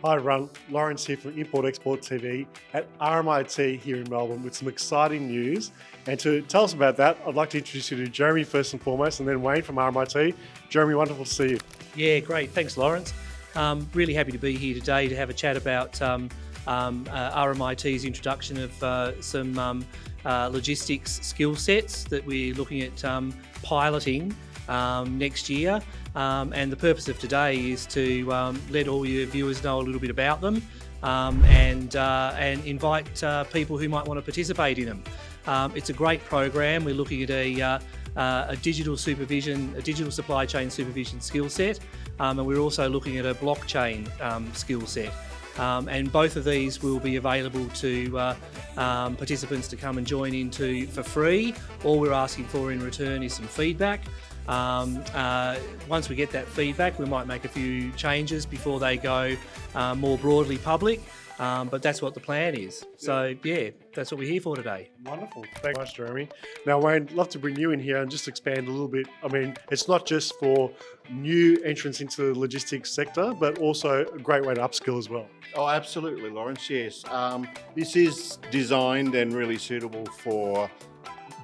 Hi everyone, Lawrence here from Import Export TV at RMIT here in Melbourne with some exciting news. And to tell us about that, I'd like to introduce you to Jeremy first and foremost, and then Wayne from RMIT. Jeremy, wonderful to see you. Yeah, great. Thanks, Lawrence. Really happy to be here today to have a chat about RMIT's introduction of some logistics skill sets that we're looking at piloting next year. And the purpose of today is to let all your viewers know a little bit about them and invite people who might want to participate in them. It's a great program. We're looking at a digital supply chain supervision skill set, and we're also looking at a blockchain skill set. And both of these will be available to participants to come and join into for free. All we're asking for in return is some feedback. Once we get that feedback, we might make a few changes before they go more broadly public. But that's what the plan is. So yeah, that's what we're here for today. Wonderful. Thanks so much, Jeremy. Now, Wayne, I'd love to bring you in here and just expand a little bit. I mean, it's not just for new entrants into the logistics sector, but also a great way to upskill as well. Oh, absolutely, Lawrence, yes. This is designed and really suitable for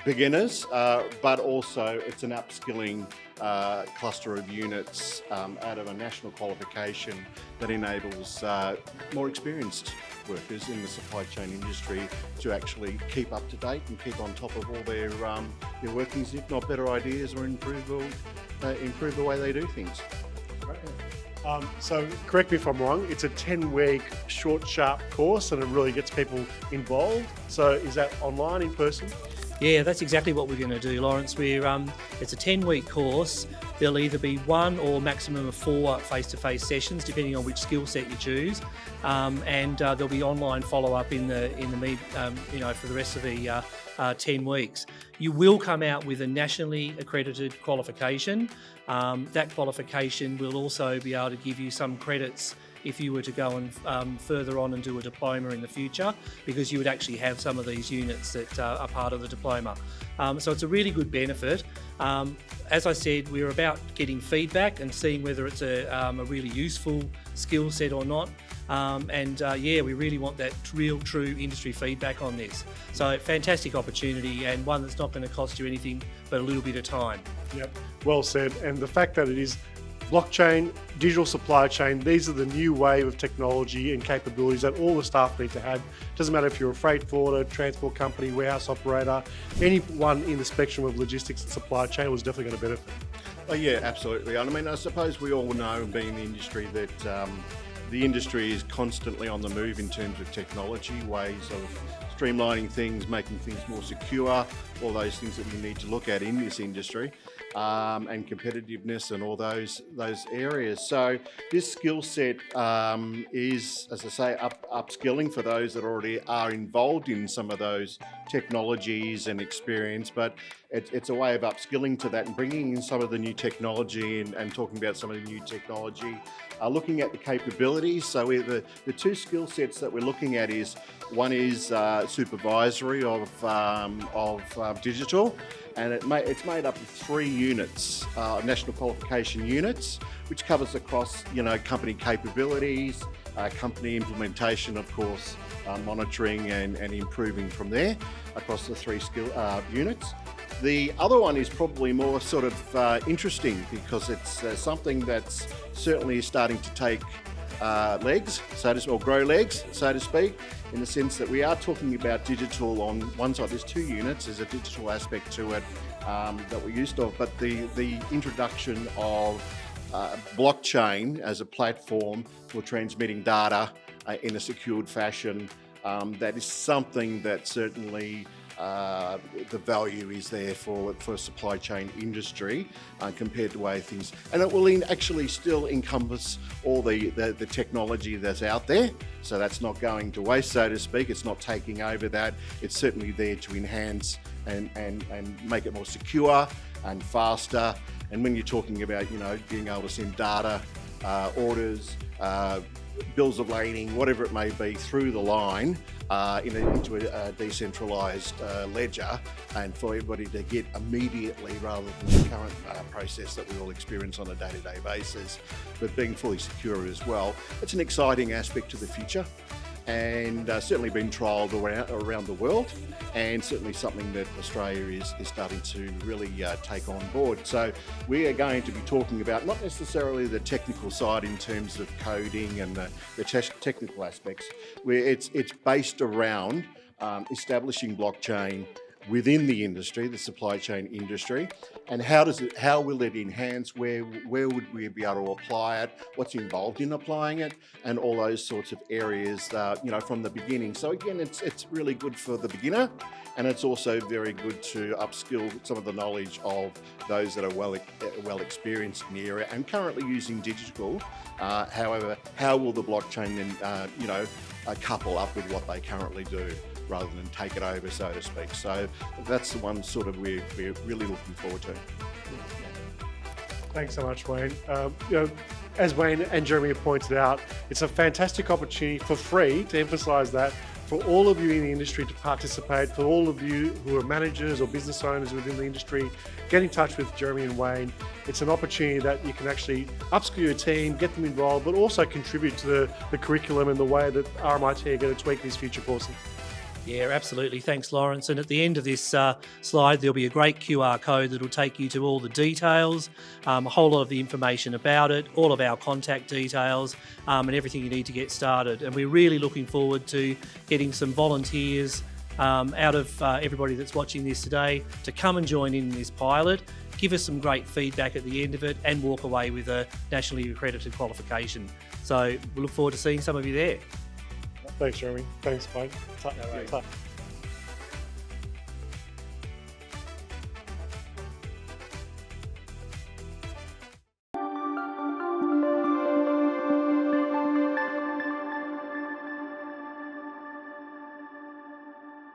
beginners, but also it's an upskilling cluster of units out of a national qualification that enables more experienced workers in the supply chain industry to actually keep up to date and keep on top of all their workings, if not better ideas, or improve the way they do things. So correct me if I'm wrong, it's a 10-week short, sharp course and it really gets people involved. So is that online, in person? Yeah, that's exactly what we're going to do, Lawrence. It's a 10-week course. There'll either be 1 or maximum of 4 face-to-face sessions, depending on which skill set you choose, and there'll be online follow-up for the rest of the 10 weeks. You will come out with a nationally accredited qualification. That qualification will also be able to give you some credits if you were to go and further on and do a diploma in the future, because you would actually have some of these units that are part of the diploma. So it's a really good benefit. As I said, we're about getting feedback and seeing whether it's a really useful skill set or not. We really want that real, true industry feedback on this. So fantastic opportunity, and one that's not going to cost you anything but a little bit of time. Yep, well said. And the fact that it is blockchain, digital supply chain, these are the new wave of technology and capabilities that all the staff need to have. Doesn't matter if you're a freight forwarder, transport company, warehouse operator, anyone in the spectrum of logistics and supply chain was definitely going to benefit. Oh yeah, absolutely. I mean, I suppose we all know, being in the industry, that the industry is constantly on the move in terms of technology, ways of streamlining things, making things more secure, all those things that we need to look at in this industry, and competitiveness and all those areas. So this skill set is, as I say, upskilling for those that already are involved in some of those technologies and experience, but it's a way of upskilling to that and bringing in some of the new technology and talking about some of the new technology, looking at the capabilities. So the two skill sets that we're looking at is, one is supervisory of digital, and it's made up of 3 units, national qualification units, which covers across company capabilities, company implementation, of course, monitoring and improving from there across the 3 skill units. The other one is probably more sort of interesting, because it's something that's certainly starting to take legs, or grow legs, so to speak, in the sense that we are talking about digital on one side. There's 2 units, there's a digital aspect to it that we're used to, but the introduction of blockchain as a platform for transmitting data in a secured fashion, that is something that certainly the value is there for supply chain industry compared to way things, and it will actually still encompass all the technology that's out there. So that's not going to waste, so to speak. It's not taking over that. It's certainly there to enhance and make it more secure and faster. And when you're talking about being able to send data, orders, bills of lading, whatever it may be, through the line into a decentralised ledger, and for everybody to get immediately rather than the current process that we all experience on a day-to-day basis, but being fully secure as well. It's an exciting aspect to the future, and certainly been trialled around the world, and certainly something that Australia is starting to really take on board. So we are going to be talking about not necessarily the technical side in terms of coding and the technical aspects, where it's based around establishing blockchain within the industry, the supply chain industry, and how will it enhance, where would we be able to apply it, what's involved in applying it, and all those sorts of areas, from the beginning. So again, it's really good for the beginner, and it's also very good to upskill some of the knowledge of those that are well experienced in the area and currently using digital. However, how will the blockchain then, couple up with what they currently do, rather than take it over, so to speak. So that's the one sort of we're really looking forward to. Thanks so much, Wayne. As Wayne and Jeremy have pointed out, it's a fantastic opportunity for free, to emphasise that, for all of you in the industry to participate, for all of you who are managers or business owners within the industry, get in touch with Jeremy and Wayne. It's an opportunity that you can actually upskill your team, get them involved, but also contribute to the curriculum and the way that RMIT are going to tweak these future courses. Yeah, absolutely. Thanks, Lawrence. And at the end of this slide, there'll be a great QR code that'll take you to all the details, a whole lot of the information about it, all of our contact details, and everything you need to get started. And we're really looking forward to getting some volunteers out of everybody that's watching this today to come and join in this pilot, give us some great feedback at the end of it, and walk away with a nationally accredited qualification. So we look forward to seeing some of you there. Thanks, Jeremy. Thanks, Wayne. No worries.